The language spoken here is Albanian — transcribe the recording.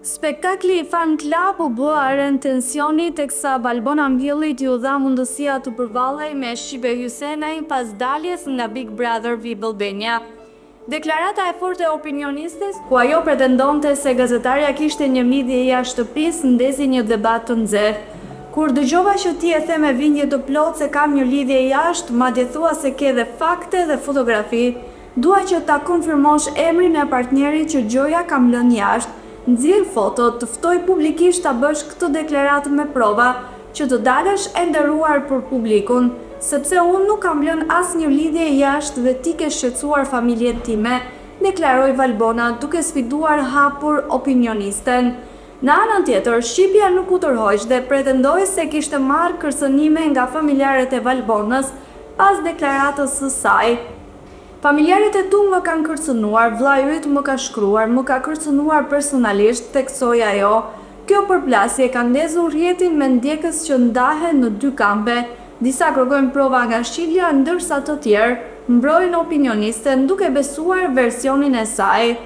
Spektakli i Fan Club u bë aren tensioni teksa Balbona Mbjellit ju dha mundësia të përballej me Shibe Hysenaj pas daljes nga Big Brother VIP Albania. Deklarata e fortë e opinionistes, ku ajo pretendonte se gazetarja kishte një lidhje jashtë shtëpisë, ndezi një debat të nxehtë. Kur dëgjova që ti e the me vindje të plotë se kam një lidhje jashtë, madje thua se ke dhe fakte dhe fotografi, dua që ta konfirmosh emrin e partnerit që Gjoja kam lënë jashtë. Nxjerr foto, të ftoj publikisht ta bësh këtë deklaratë me prova, që të dalësh e nderuar për publikun, sepse unë nuk kam lënë asnjë lidhje jashtë dhe ti ke shqetësuar familjen time, deklaroi Valbona duke sfiduar hapur opinionisten. Në anën tjetër, shqipja nuk u tërhoq dhe pretendoi se kishte marrë kërcënime nga familjarët e Valbonës pas deklaratës së saj. Familjarët e tu më kanë kërcënuar, vllai yt më ka shkruar, më ka kërcënuar personalisht, theksoi ajo. Kjo përplasje ka ndezur rrjetin me ndjekës që ndahen në dy kampe. Disa kërkojnë prova nga Shqipja, ndërsa të tjerë mbrojnë opinionisten duke besuar versionin e saj.